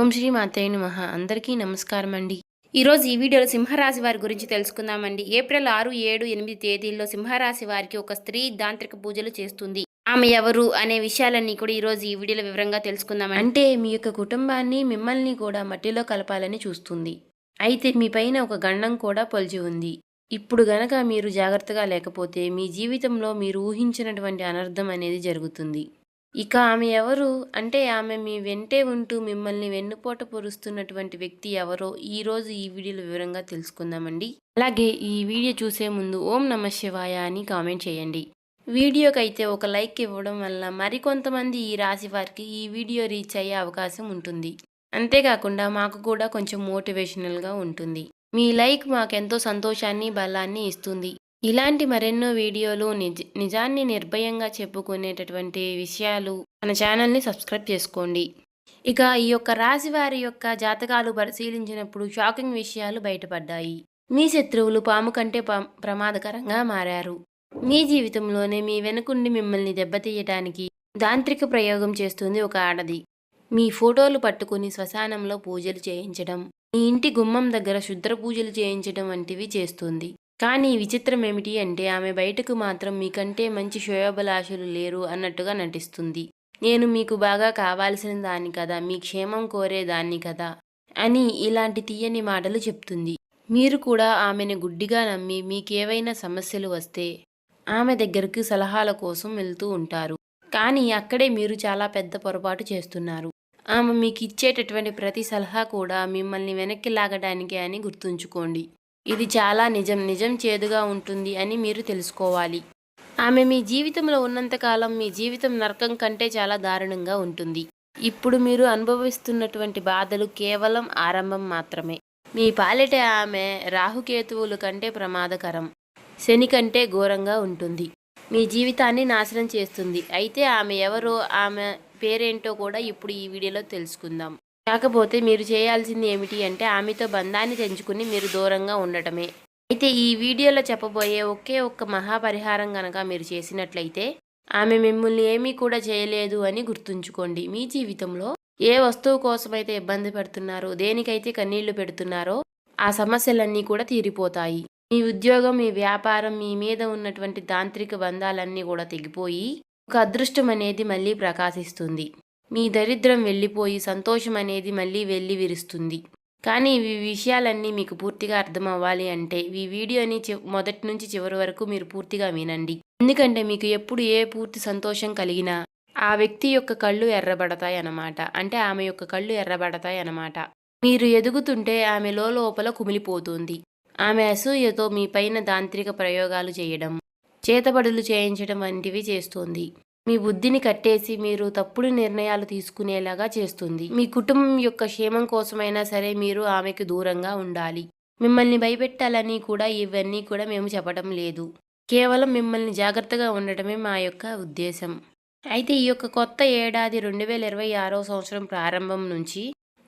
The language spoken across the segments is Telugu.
ఓం శ్రీ మాత్రే నమః. అందరికీ నమస్కారం అండి. ఈరోజు ఈ వీడియోలో సింహరాశి వారి గురించి తెలుసుకుందామండి. ఏప్రిల్ 6, 7, 8 తేదీల్లో సింహరాశి వారికి ఒక స్త్రీ దాంత్రిక పూజలు చేస్తుంది. ఆమె ఎవరు అనే విషయాలన్నీ కూడా ఈరోజు ఈ వీడియోలో వివరంగా తెలుసుకుందామండి. అంటే మీ యొక్క కుటుంబాన్ని మిమ్మల్ని కూడా మట్టిలో కలపాలని చూస్తుంది. అయితే మీ పైన ఒక గండం కూడా పొలిచి ఉంది. ఇప్పుడు గనక మీరు జాగ్రత్తగా లేకపోతే మీ జీవితంలో మీరు ఊహించినటువంటి అనర్థం అనేది జరుగుతుంది. ఇక ఆమె ఎవరు అంటే ఆమె మీ వెంటే ఉంటూ మిమ్మల్ని వెన్నుపోట పొరుస్తున్నటువంటి వ్యక్తి ఎవరో ఈరోజు ఈ వీడియోలో వివరంగా తెలుసుకుందామండి. అలాగే ఈ వీడియో చూసే ముందు ఓం నమ శివాయ అని కామెంట్ చేయండి. వీడియోకైతే ఒక లైక్ ఇవ్వడం వల్ల మరికొంతమంది ఈ రాశి వారికి ఈ వీడియో రీచ్ అయ్యే అవకాశం ఉంటుంది. అంతేకాకుండా మాకు కూడా కొంచెం మోటివేషనల్గా ఉంటుంది. మీ లైక్ మాకెంతో సంతోషాన్ని బలాన్ని ఇస్తుంది. ఇలాంటి మరెన్నో వీడియోలు నిజాన్ని నిర్భయంగా చెప్పుకునేటటువంటి విషయాలు మన ఛానల్ని సబ్స్క్రైబ్ చేసుకోండి. ఇక ఈ యొక్క రాశి వారి యొక్క జాతకాలు పరిశీలించినప్పుడు షాకింగ్ విషయాలు బయటపడ్డాయి. మీ శత్రువులు పాము కంటే ప్రమాదకరంగా మారారు. మీ జీవితంలోనే మీ వెనుకుండి మిమ్మల్ని దెబ్బతీయటానికి తాంత్రిక ప్రయోగం చేస్తుంది ఒక ఆడది. మీ ఫోటోలు పట్టుకుని శ్మశానంలో పూజలు చేయించడం, మీ ఇంటి గుమ్మం దగ్గర శుద్ర పూజలు చేయించడం వంటివి చేస్తుంది. కానీ విచిత్రం ఏమిటి అంటే ఆమె బయటకు మాత్రం మీకంటే మంచి శ్రేయోభిలాషులు లేరు అన్నట్టుగా నటిస్తుంది. నేను మీకు బాగా కావాల్సిన దాన్ని కదా, మీ క్షేమం కోరేదాన్ని కదా అని ఇలాంటి తీయని మాటలు చెప్తుంది. మీరు కూడా ఆమెను గుడ్డిగా నమ్మి మీకేవైనా సమస్యలు వస్తే ఆమె దగ్గరకు సలహాల కోసం వెళ్తూ ఉంటారు. కానీ అక్కడే మీరు చాలా పెద్ద పొరపాటు చేస్తున్నారు. ఆమె మీకు ఇచ్చేటటువంటి ప్రతి సలహా కూడా మిమ్మల్ని వెనక్కి లాగడానికే అని గుర్తుంచుకోండి. ఇది చాలా నిజం చేదుగా ఉంటుంది అని మీరు తెలుసుకోవాలి. ఆమె మీ జీవితంలో ఉన్నంతకాలం మీ జీవితం నరకం కంటే చాలా దారుణంగా ఉంటుంది. ఇప్పుడు మీరు అనుభవిస్తున్నటువంటి బాధలు కేవలం ఆరంభం మాత్రమే. మీ పాలిట ఆమె రాహుకేతువుల కంటే ప్రమాదకరం, శని కంటే ఘోరంగా ఉంటుంది. మీ జీవితాన్ని నాశనం చేస్తుంది. అయితే ఆమె ఎవరో ఆమె పేరేంటో కూడా ఇప్పుడు ఈ వీడియోలో తెలుసుకుందాం. కాకపోతే మీరు చేయాల్సింది ఏమిటి అంటే ఆమెతో బంధాన్ని తెంచుకుని మీరు దూరంగా ఉండటమే. అయితే ఈ వీడియోలో చెప్పబోయే ఒకే ఒక్క మహాపరిహారం గనక మీరు చేసినట్లయితే ఆమె మిమ్మల్ని ఏమీ కూడా చేయలేదు అని గుర్తుంచుకోండి. మీ జీవితంలో ఏ వస్తువు కోసమైతే ఇబ్బంది పడుతున్నారో, దేనికైతే కన్నీళ్లు పెడుతున్నారో ఆ సమస్యలన్నీ కూడా తీరిపోతాయి. మీ ఉద్యోగం, మీ వ్యాపారం, మీ మీద ఉన్నటువంటి తాంత్రిక బంధాలన్నీ కూడా తెగిపోయి ఒక అదృష్టం అనేది మళ్ళీ ప్రకాశిస్తుంది. మీ దరిద్రం వెళ్ళిపోయి సంతోషం అనేది మళ్ళీ వెళ్ళి విరుస్తుంది. కానీ ఈ విషయాలన్నీ మీకు పూర్తిగా అర్థం అవ్వాలి అంటే ఈ వీడియోని మొదటి నుంచి చివరి వరకు మీరు పూర్తిగా వినండి. ఎందుకంటే మీకు ఎప్పుడు ఏ పూర్తి సంతోషం కలిగినా ఆ వ్యక్తి యొక్క కళ్ళు ఎర్రబడతాయి అన్నమాట. అంటే ఆమె యొక్క కళ్ళు ఎర్రబడతాయి అన్నమాట. మీరు ఎదుగుతుంటే ఆమె లోపల కుమిలిపోతుంది. ఆమె అసూయతో మీ పైన తాంత్రిక ప్రయోగాలు చేయడం, చేతబడులు చేయించడం వంటివి చేస్తుంది. మీ బుద్ధిని కట్టేసి మీరు తప్పుడు నిర్ణయాలు తీసుకునేలాగా చేస్తుంది. మీ కుటుంబం యొక్క క్షేమం కోసమైనా సరే మీరు ఆమెకు దూరంగా ఉండాలి. మిమ్మల్ని భయపెట్టాలని కూడా ఇవన్నీ కూడా మేము చెప్పడం లేదు. కేవలం మిమ్మల్ని జాగ్రత్తగా ఉండటమే మా యొక్క ఉద్దేశం. అయితే ఈ యొక్క కొత్త ఏడాది 2026వ సంవత్సరం ప్రారంభం నుంచి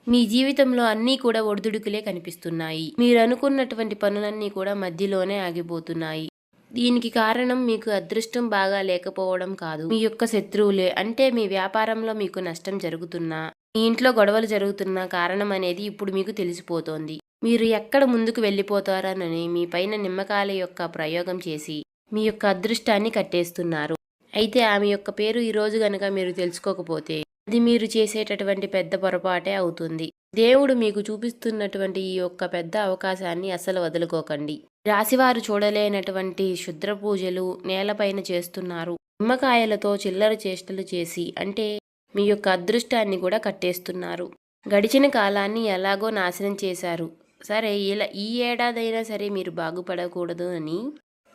మీ జీవితంలో అన్నీ కూడా ఒడిదుడుకులే కనిపిస్తున్నాయి. మీరు అనుకున్నటువంటి పనులన్నీ కూడా మధ్యలోనే ఆగిపోతున్నాయి. దీనికి కారణం మీకు అదృష్టం బాగా లేకపోవడం కాదు, మీ యొక్క శత్రువులే. అంటే మీ వ్యాపారంలో మీకు నష్టం జరుగుతున్నా, మీ ఇంట్లో గొడవలు జరుగుతున్నా కారణం అనేది ఇప్పుడు మీకు తెలిసిపోతోంది. మీరు ఎక్కడ ముందుకు వెళ్ళిపోతారనని మీ పైన నిమ్మకాయల యొక్క ప్రయోగం చేసి మీ యొక్క అదృష్టాన్ని కట్టేస్తున్నారు. అయితే ఆమె యొక్క పేరు ఈరోజు గనక మీరు తెలుసుకోకపోతే అది మీరు చేసేటటువంటి పెద్ద పొరపాటే అవుతుంది. దేవుడు మీకు చూపిస్తున్నటువంటి ఈ యొక్క పెద్ద అవకాశాన్ని అస్సలు వదులుకోకండి. రాశివారు చూడలేనటువంటి క్షుద్ర పూజలు నేలపైన చేస్తున్నారు. నిమ్మకాయలతో చిల్లర చేష్టలు చేసి అంటే మీ యొక్క అదృష్టాన్ని కూడా కట్టేస్తున్నారు. గడిచిన కాలాన్ని ఎలాగో నాశనం చేశారు. సరే ఈ ఏడాదైనా సరే మీరు బాగుపడకూడదు అని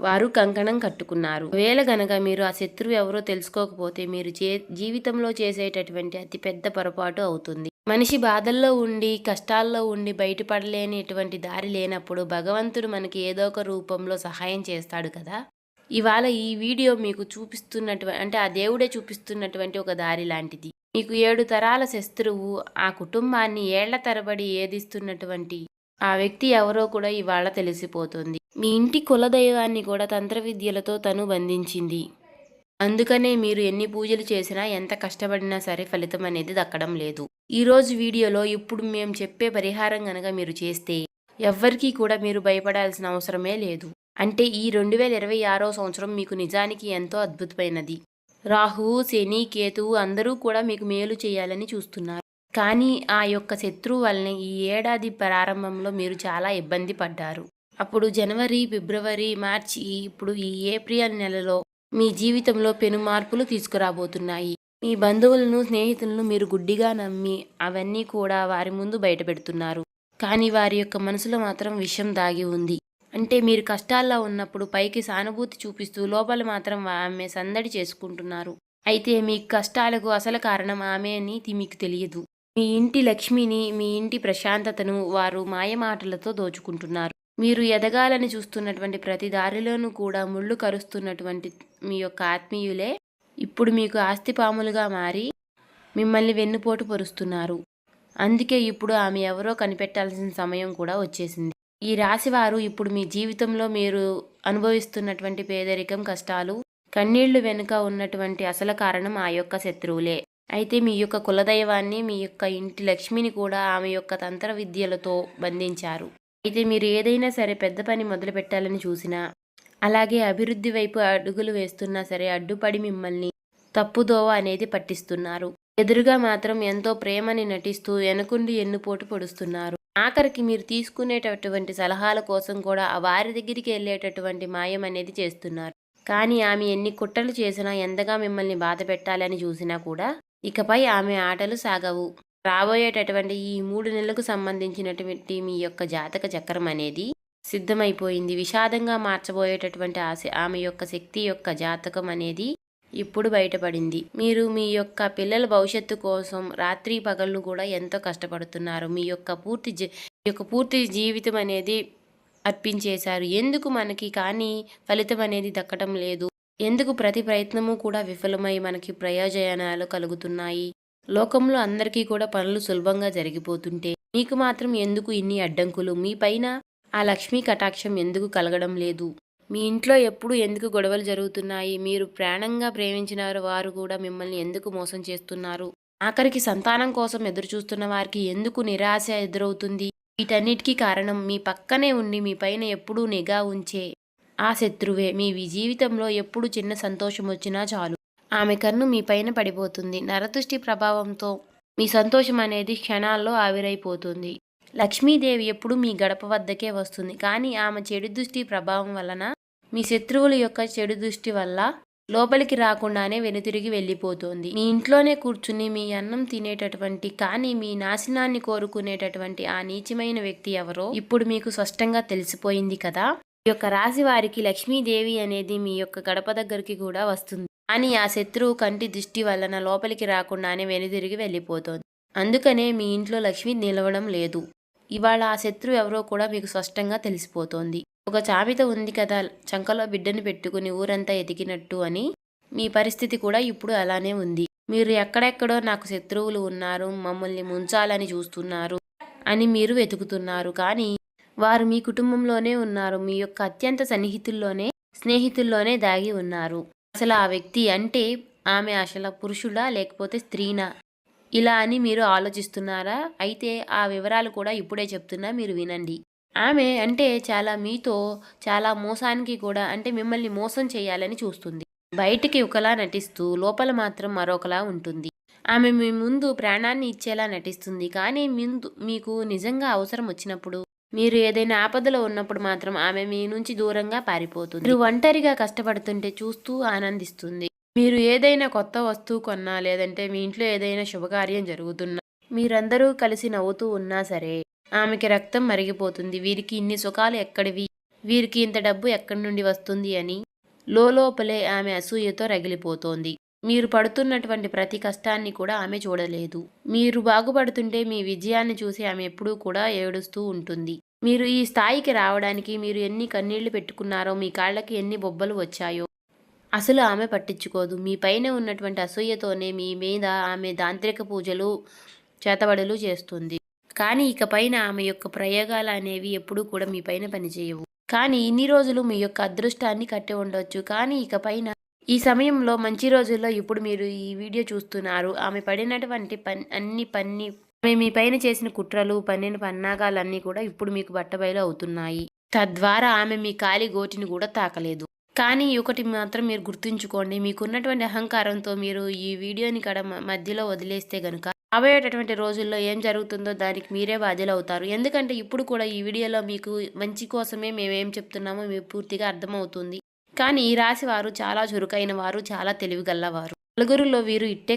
వారు కంకణం కట్టుకున్నారు. వేళ గనక మీరు ఆ శత్రువు ఎవరో తెలుసుకోకపోతే మీరు జీవితంలో చేసేటటువంటి అతి పెద్ద పొరపాటు అవుతుంది. మనిషి బాధల్లో ఉండి కష్టాల్లో ఉండి బయటపడలేనిటువంటి దారి లేనప్పుడు భగవంతుడు మనకి ఏదో ఒక రూపంలో సహాయం చేస్తాడు కదా. ఇవాళ ఈ వీడియో మీకు చూపిస్తున్నటువంటి అంటే ఆ దేవుడే చూపిస్తున్నటువంటి ఒక దారి లాంటిది. మీకు 7 తరాల శత్రువు ఆ కుటుంబాన్ని ఏళ్ల తరబడి ఏదిస్తున్నటువంటి ఆ వ్యక్తి ఎవరో కూడా ఇవాళ తెలిసిపోతుంది. మీ ఇంటి కులదైవాన్ని కూడా తంత్ర విద్యలతో తను బంధించింది. అందుకనే మీరు ఎన్ని పూజలు చేసినా, ఎంత కష్టపడినా సరే ఫలితం అనేది దక్కడం లేదు. ఈరోజు వీడియోలో ఇప్పుడు మేము చెప్పే పరిహారం గనక మీరు చేస్తే ఎవ్వరికీ కూడా మీరు భయపడాల్సిన అవసరమే లేదు. అంటే ఈ 2026వ సంవత్సరం మీకు నిజానికి ఎంతో అద్భుతమైనది. రాహువు, శని, కేతువు అందరూ కూడా మీకు మేలు చేయాలని చూస్తున్నారు. కానీ ఆ యొక్క శత్రువు వల్లనే ఈ ఏడాది ప్రారంభంలో మీరు చాలా ఇబ్బంది పడ్డారు. అప్పుడు జనవరి, ఫిబ్రవరి, మార్చి, ఇప్పుడు ఈ ఏప్రిల్ నెలలో మీ జీవితంలో పెను మార్పులు తీసుకురాబోతున్నాయి. మీ బంధువులను, స్నేహితులను మీరు గుడ్డిగా నమ్మి అవన్నీ కూడా వారి ముందు బయటపెడుతున్నారు. కానీ వారి యొక్క మనసులో మాత్రం విషం దాగి ఉంది. అంటే మీరు కష్టాల్లో ఉన్నప్పుడు పైకి సానుభూతి చూపిస్తూ లోపల మాత్రం ఆమె సందడి చేసుకుంటున్నారు. అయితే మీ కష్టాలకు అసలు కారణం ఆమె అని మీకు తెలియదు. మీ ఇంటి లక్ష్మిని, మీ ఇంటి ప్రశాంతతను వారు మాయమాటలతో దోచుకుంటున్నారు. మీరు ఎదగాలని చూస్తున్నటువంటి ప్రతి దారిలోనూ కూడా ముళ్ళు కరుస్తున్నటువంటి మీ యొక్క ఆత్మీయులే ఇప్పుడు మీకు ఆస్తిపాములుగా మారి మిమ్మల్ని వెన్నుపోటు పొరుస్తున్నారు. అందుకే ఇప్పుడు ఆమె ఎవరో కనిపెట్టాల్సిన సమయం కూడా వచ్చేసింది. ఈ రాశివారు ఇప్పుడు మీ జీవితంలో మీరు అనుభవిస్తున్నటువంటి పేదరికం, కష్టాలు, కన్నీళ్లు వెనుక ఉన్నటువంటి అసలు కారణం ఆ యొక్క శత్రువులే. అయితే మీ యొక్క కులదైవాన్ని, మీ యొక్క ఇంటి లక్ష్మిని కూడా ఆమె యొక్క తంత్ర విద్యలతో బంధించారు. అయితే మీరు ఏదైనా సరే పెద్ద పని మొదలు పెట్టాలని చూసినా, అలాగే అభివృద్ధి వైపు అడుగులు వేస్తున్నా సరే అడ్డుపడి మిమ్మల్ని తప్పుదోవ అనేది పట్టిస్తున్నారు. ఎదురుగా మాత్రం ఎంతో ప్రేమని నటిస్తూ వెనుకుండి ఎన్నుపోటు పొడుస్తున్నారు. ఆఖరికి మీరు తీసుకునేటటువంటి సలహాల కోసం కూడా వారి దగ్గరికి వెళ్ళేటటువంటి మాయం అనేది చేస్తున్నారు. కానీ ఆమె ఎన్ని కుట్రలు చేసినా, ఎంతగా మిమ్మల్ని బాధ పెట్టాలని చూసినా కూడా ఇకపై ఆమె ఆటలు సాగవు. రాబోయేటటువంటి ఈ 3 నెలలకు సంబంధించినటువంటి మీ యొక్క జాతక చక్రం అనేది సిద్ధమైపోయింది. విషాదంగా మార్చబోయేటటువంటి ఆమె యొక్క శక్తి యొక్క జాతకం అనేది ఇప్పుడు బయటపడింది. మీరు మీ యొక్క పిల్లల భవిష్యత్తు కోసం రాత్రి పగళ్ళు కూడా ఎంతో కష్టపడుతున్నారు. మీ యొక్క పూర్తి జీవితం అనేది అర్పించేశారు. ఎందుకు మనకి కానీ ఫలితం అనేది దక్కడం లేదు? ఎందుకు ప్రతి ప్రయత్నము కూడా విఫలమై మనకి ప్రయోజనాలు కలుగుతున్నాయి? లోకంలో అందరికీ కూడా పనులు సులభంగా జరిగిపోతుంటే మీకు మాత్రం ఎందుకు ఇన్ని అడ్డంకులు? మీ పైన ఆ లక్ష్మీ కటాక్షం ఎందుకు కలగడం లేదు? మీ ఇంట్లో ఎప్పుడు ఎందుకు గొడవలు జరుగుతున్నాయి? మీరు ప్రాణంగా ప్రేమించిన వారు కూడా మిమ్మల్ని ఎందుకు మోసం చేస్తున్నారు? ఆఖరికి సంతానం కోసం ఎదురు చూస్తున్న వారికి ఎందుకు నిరాశ ఎదురవుతుంది? వీటన్నిటికీ కారణం మీ పక్కనే ఉండి మీ పైన ఎప్పుడూ నిఘా ఉంచే ఆ శత్రువే. మీ జీవితంలో ఎప్పుడు చిన్న సంతోషం వచ్చినా చాలు ఆమె కన్ను మీ పైన పడిపోతుంది. నరదృష్టి ప్రభావంతో మీ సంతోషం అనేది క్షణాల్లో ఆవిరైపోతుంది. లక్ష్మీదేవి ఎప్పుడు మీ గడప వద్దకే వస్తుంది. కానీ ఆమె చెడు దృష్టి ప్రభావం వలన, మీ శత్రువుల యొక్క చెడు దృష్టి వల్ల లోపలికి రాకుండానే వెనుతిరిగి వెళ్ళిపోతుంది. మీ ఇంట్లోనే కూర్చుని మీ అన్నం తినేటటువంటి, కానీ మీ నాశనాన్ని కోరుకునేటటువంటి ఆ నీచమైన వ్యక్తి ఎవరో ఇప్పుడు మీకు స్పష్టంగా తెలిసిపోయింది కదా. ఈ యొక్క రాశి వారికి లక్ష్మీదేవి అనేది మీ యొక్క గడప దగ్గరికి కూడా వస్తుంది. కానీ ఆ శత్రువు కంటి దృష్టి వలన లోపలికి రాకుండానే వెనుతిరిగి వెళ్ళిపోతుంది. అందుకనే మీ ఇంట్లో లక్ష్మి నిలవడం లేదు. ఇవాళ ఆ శత్రువు ఎవరో కూడా మీకు స్పష్టంగా తెలిసిపోతోంది. ఒక సామెత ఉంది కదా, చంకలో బిడ్డను పెట్టుకుని ఊరంతా ఎదిగినట్టు అని. మీ పరిస్థితి కూడా ఇప్పుడు అలానే ఉంది. మీరు ఎక్కడెక్కడో నాకు శత్రువులు ఉన్నారు, మమ్మల్ని ముంచాలని చూస్తున్నారు అని మీరు వెతుకుతున్నారు. కానీ వారు మీ కుటుంబంలోనే ఉన్నారు. మీ యొక్క అత్యంత స్నేహితుల్లోనే దాగి ఉన్నారు. అసలు ఆ వ్యక్తి అంటే ఆమె అసలు పురుషుడా లేకపోతే స్త్రీనా? ఇలా అని మీరు ఆలోచిస్తున్నారా? అయితే ఆ వివరాలు కూడా ఇప్పుడే చెప్తున్నా, మీరు వినండి. ఆమె అంటే మీతో చాలా మోసానికి కూడా, అంటే మిమ్మల్ని మోసం చేయాలని చూస్తుంది. బయటికి ఒకలా నటిస్తూ లోపల మాత్రం మరొకలా ఉంటుంది. ఆమె మీ ముందు ప్రాణాన్ని ఇచ్చేలా నటిస్తుంది. కానీ మీకు నిజంగా అవసరం వచ్చినప్పుడు, మీరు ఏదైనా ఆపదలో ఉన్నప్పుడు మాత్రం ఆమె మీ నుంచి దూరంగా పారిపోతుంది. మీరు ఒంటరిగా కష్టపడుతుంటే చూస్తూ ఆనందిస్తుంది. మీరు ఏదైనా కొత్త వస్తువు కొన్నా, లేదంటే మీ ఇంట్లో ఏదైనా శుభకార్యం జరుగుతున్నా, మీరందరూ కలిసి నవ్వుతూ ఉన్నా సరే ఆమెకి రక్తం మరిగిపోతుంది. వీరికి ఇన్ని సుఖాలు ఎక్కడివి, వీరికి ఇంత డబ్బు ఎక్కడి నుండి వస్తుంది అని లోపలే ఆమె అసూయతో రగిలిపోతోంది. మీరు పడుతున్నటువంటి ప్రతి కష్టాన్ని కూడా ఆమె చూడలేదు. మీరు బాగుపడుతుంటే మీ విజయాన్ని చూసి ఆమె ఎప్పుడూ కూడా ఏడుస్తూ ఉంటుంది. మీరు ఈ స్థాయికి రావడానికి మీరు ఎన్ని కన్నీళ్లు పెట్టుకున్నారో, మీ కాళ్ళకి ఎన్ని బొబ్బలు వచ్చాయో అసలు ఆమె పట్టించుకోదు. మీ పైన ఉన్నటువంటి అసూయతోనే మీ మీద ఆమె తాంత్రిక పూజలు, చేతబడులు చేస్తుంది. కానీ ఇక పైన ఆమె యొక్క ప్రయోగాలు అనేవి ఎప్పుడూ కూడా మీ పైన పనిచేయవు. కానీ ఇన్ని రోజులు మీ యొక్క అదృష్టాన్ని కట్టి ఉండొచ్చు. కానీ ఇక పైన ఈ సమయంలో మంచి రోజుల్లో ఇప్పుడు మీరు ఈ వీడియో చూస్తున్నారు. ఆమె పడినటువంటి ఆమె మీ పైన చేసిన కుట్రలు, పన్నిన పన్నాగాలన్నీ కూడా ఇప్పుడు మీకు బట్టబయలు అవుతున్నాయి. తద్వారా ఆమె మీ కాలి గోటిని కూడా తాకలేదు. కానీ ఒకటి మాత్రం మీరు గుర్తుంచుకోండి. మీకున్నటువంటి అహంకారంతో మీరు ఈ వీడియోని మధ్యలో వదిలేస్తే గనుక రాబోయేటటువంటి రోజుల్లో ఏం జరుగుతుందో దానికి మీరే బాధ్యులవుతారు. ఎందుకంటే ఇప్పుడు కూడా ఈ వీడియోలో మీకు మంచి కోసమే మేమేం చెప్తున్నామో మీకు పూర్తిగా అర్థమవుతుంది. కానీ ఈ రాశి వారు చాలా చురుకైన వారు, చాలా తెలివిగల్లవారు. నలుగురిలో వీరు ఇట్టే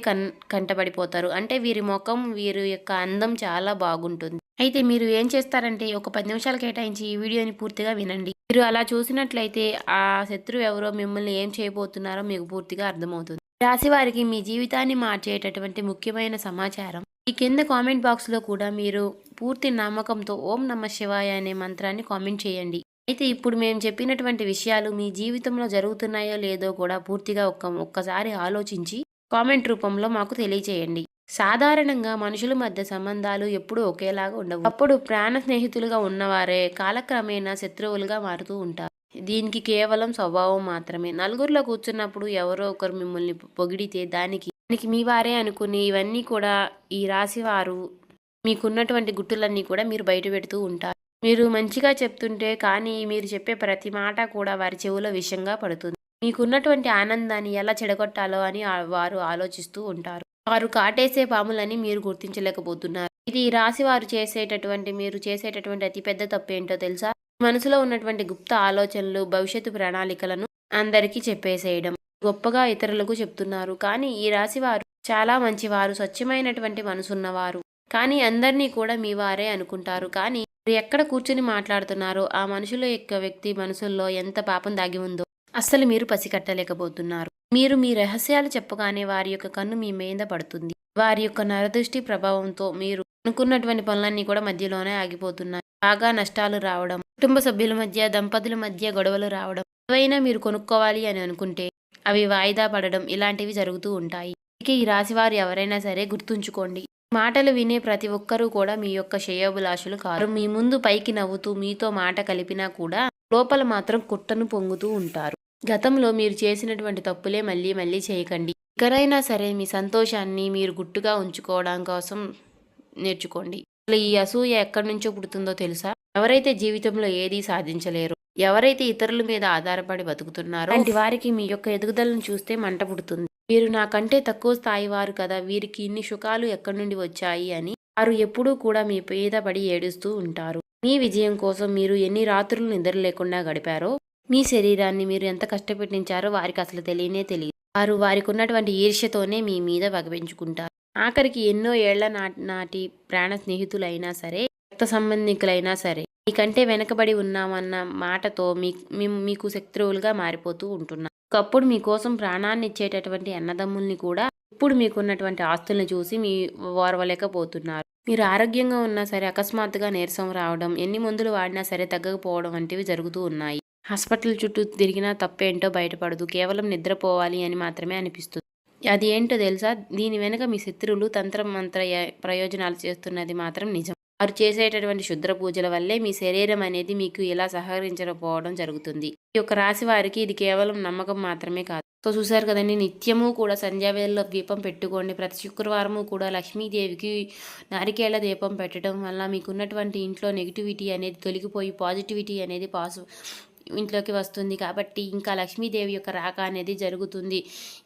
కంటపడిపోతారు. అంటే వీరి మొఖం, వీరి యొక్క అందం చాలా బాగుంటుంది. అయితే మీరు ఏం చేస్తారంటే ఒక 10 నిమిషాలు కేటాయించి ఈ వీడియోని పూర్తిగా వినండి. మీరు అలా చూసినట్లయితే ఆ శత్రువు ఎవరో, మిమ్మల్ని ఏం చేయబోతున్నారో మీకు పూర్తిగా అర్థమవుతుంది. రాశి వారికి మీ జీవితాన్ని మార్చేటటువంటి ముఖ్యమైన సమాచారం ఈ కింద కామెంట్ బాక్స్లో కూడా మీరు పూర్తి నమ్మకంతో ఓం నమః శివాయ అనే మంత్రాన్ని కామెంట్ చేయండి. అయితే ఇప్పుడు మేము చెప్పినటువంటి విషయాలు మీ జీవితంలో జరుగుతున్నాయో లేదో కూడా పూర్తిగా ఒక్కసారి ఆలోచించి కామెంట్ రూపంలో మాకు తెలియచేయండి. సాధారణంగా మనుషుల మధ్య సంబంధాలు ఎప్పుడూ ఒకేలాగా ఉండవు. అప్పుడు ప్రాణ స్నేహితులుగా ఉన్నవారే కాలక్రమేణా శత్రువులుగా మారుతూ ఉంటారు. దీనికి కేవలం స్వభావం మాత్రమే. నలుగురిలో కూర్చున్నప్పుడు ఎవరో ఒకరు మిమ్మల్ని పొగిడితే దానికి మీ వారే అనుకుని ఇవన్నీ కూడా ఈ రాశి వారు మీకున్నటువంటి గుట్టులన్నీ కూడా మీరు బయట పెడుతూ ఉంటారు. మీరు మంచిగా చెప్తుంటే కానీ మీరు చెప్పే ప్రతి మాట కూడా వారి చెవులో విషంగా పడుతుంది. మీకున్నటువంటి ఆనందాన్ని ఎలా చెడగొట్టాలో అని వారు ఆలోచిస్తూ ఉంటారు. వారు కాటేసే పాములని మీరు గుర్తించలేకపోతున్నారు. ఇది రాశి వారు మీరు చేసేటటువంటి అతిపెద్ద తప్పు ఏంటో తెలుసా? మనసులో ఉన్నటువంటి గుప్త ఆలోచనలు, భవిష్యత్తు ప్రణాళికలను అందరికీ చెప్పేసేయడం. గొప్పగా ఇతరులకు చెప్తున్నారు. కానీ ఈ రాశి వారు చాలా మంచివారు, స్వచ్ఛమైనటువంటి మనసున్నవారు. కానీ అందరినీ కూడా మీ వారే అనుకుంటారు. కానీ ఎక్కడ కూర్చుని మాట్లాడుతున్నారో ఆ మనుషుల యొక్క వ్యక్తి మనసుల్లో ఎంత పాపం దాగి ఉందో అస్సలు మీరు పసికట్టలేకపోతున్నారు. మీరు మీ రహస్యాలు చెప్పగానే వారి యొక్క కన్ను మీ మీద పడుతుంది. వారి యొక్క నరదృష్టి ప్రభావంతో మీరు అనుకున్నటువంటి పనులన్నీ కూడా మధ్యలోనే ఆగిపోతున్నాయి. బాగా నష్టాలు రావడం, కుటుంబ సభ్యుల మధ్య, దంపతుల మధ్య గొడవలు రావడం, ఏవైనా మీరు కొనుక్కోవాలి అని అనుకుంటే అవి వాయిదా పడడం ఇలాంటివి జరుగుతూ ఉంటాయి. ఇక ఈ రాశివారు ఎవరైనా సరే గుర్తుంచుకోండి, మాటలు వినే ప్రతి ఒక్కరూ కూడా మీ యొక్క శ్రేయోభిలాషులు కాదు. మీ ముందు పైకి నవ్వుతూ మీతో మాట కలిపినా కూడా లోపల మాత్రం కుట్టను పొంగుతూ ఉంటారు. గతంలో మీరు చేసినటువంటి తప్పులే మళ్ళీ మళ్ళీ చేయకండి. ఎక్కడైనా సరే మీ సంతోషాన్ని మీరు గుట్టుగా ఉంచుకోవడం కోసం నేర్చుకోండి. అసలు ఈ అసూయ ఎక్కడి నుంచో పుడుతుందో తెలుసా? ఎవరైతే జీవితంలో ఏదీ సాధించలేరు, ఎవరైతే ఇతరుల మీద ఆధారపడి బతుకుతున్నారో అలాంటి వారికి మీ యొక్క ఎదుగుదలను చూస్తే మంట పుడుతుంది. వీరు నాకంటే తక్కువ స్థాయి వారు కదా, వీరికి ఇన్ని సుఖాలు ఎక్కడి నుండి వచ్చాయి అని వారు ఎప్పుడూ కూడా మీ మీద పడి ఏడుస్తూ ఉంటారు. మీ విజయం కోసం మీరు ఎన్ని రాత్రులు నిద్ర లేకుండా గడిపారో, మీ శరీరాన్ని మీరు ఎంత కష్టపెట్టించారో వారికి అసలు తెలియనే తెలియదు. వారు వారికి ఉన్నటువంటి ఈర్ష్యతోనే మీ మీద పగపెంచుకుంటారు. ఆఖరికి ఎన్నో ఏళ్ల నాటి ప్రాణ స్నేహితులైనా సరే, రక్త సంబంధికులైనా సరే మీకంటే వెనకబడి ఉన్నామన్న మాటతో మీకు శత్రువులుగా మారిపోతూ ఉంటున్నారు. ఒకప్పుడు మీకోసం ప్రాణాన్ని ఇచ్చేటటువంటి అన్నదమ్ముల్ని కూడా ఇప్పుడు మీకున్నటువంటి ఆస్తుల్ని చూసి ఓర్వలేకపోతున్నారు. మీరు ఆరోగ్యంగా ఉన్నా సరే అకస్మాత్తుగా నీరసం రావడం, ఎన్ని మందులు వాడినా సరే తగ్గకపోవడం వంటివి జరుగుతూ ఉన్నాయి. హాస్పిటల్ చుట్టూ తిరిగినా తప్పేంటో బయటపడదు. కేవలం నిద్రపోవాలి అని మాత్రమే అనిపిస్తుంది. అది ఏంటో తెలుసా? దీని వెనుక మీ శత్రువులు మంత్ర ప్రయోజనాలు చేస్తున్నది మాత్రం నిజం. వారు చేసేటటువంటి శుద్ర పూజల వల్లే మీ శరీరం అనేది మీకు ఇలా సహకరించకపోవడం జరుగుతుంది. ఈ యొక్క రాశి వారికి ఇది కేవలం నమ్మకం మాత్రమే కాదు. సో చూసారు కదండి, నిత్యము కూడా సంధ్యావేళలో దీపం పెట్టుకోండి. ప్రతి శుక్రవారము కూడా లక్ష్మీదేవికి నారికేళ్ల దీపం పెట్టడం వల్ల మీకున్నటువంటి ఇంట్లో నెగిటివిటీ అనేది తొలగిపోయి పాజిటివిటీ అనేది ఇంట్లోకి వస్తుంది. కాబట్టి ఇంకా లక్ష్మీదేవి యొక్క రాక అనేది జరుగుతుంది.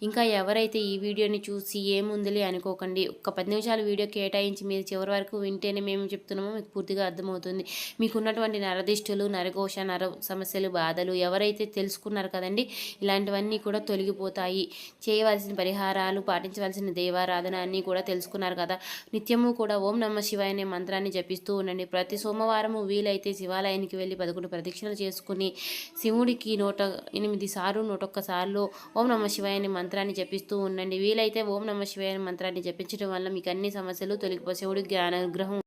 ఇంకా ఎవరైతే ఈ వీడియోని చూసి ఏముందిలే అనుకోకండి, ఒక్క 10 నిమిషాలు వీడియో కేటాయించి మీరు చివరి వరకు వింటేనే మేము చెప్తున్నామో మీకు పూర్తిగా అర్థమవుతుంది. మీకున్నటువంటి నరదిష్టులు, నరఘోష, నర సమస్యలు, బాధలు ఎవరైతే తెలుసుకున్నారు కదండి, ఇలాంటివన్నీ కూడా తొలగిపోతాయి. చేయవలసిన పరిహారాలు, పాటించవలసిన దేవారాధన అన్నీ కూడా తెలుసుకున్నారు కదా. నిత్యము కూడా ఓం నమః శివాయ అనే మంత్రాన్ని జపిస్తూ ఉండండి. ప్రతి సోమవారము వీలైతే శివాలయానికి వెళ్ళి 11 ప్రదక్షిణలు చేసుకుని శివుడికి 108 సార్లు 101 సార్లు ఓం నమః శివాయ అనే మంత్రాన్ని జపిస్తూ ఉండండి. వీలైతే ఓం నమః శివాయ అనే మంత్రాన్ని జపించడం వల్ల మీకు అన్ని సమస్యలు తొలగిపోయి శివుడికి అనుగ్రహం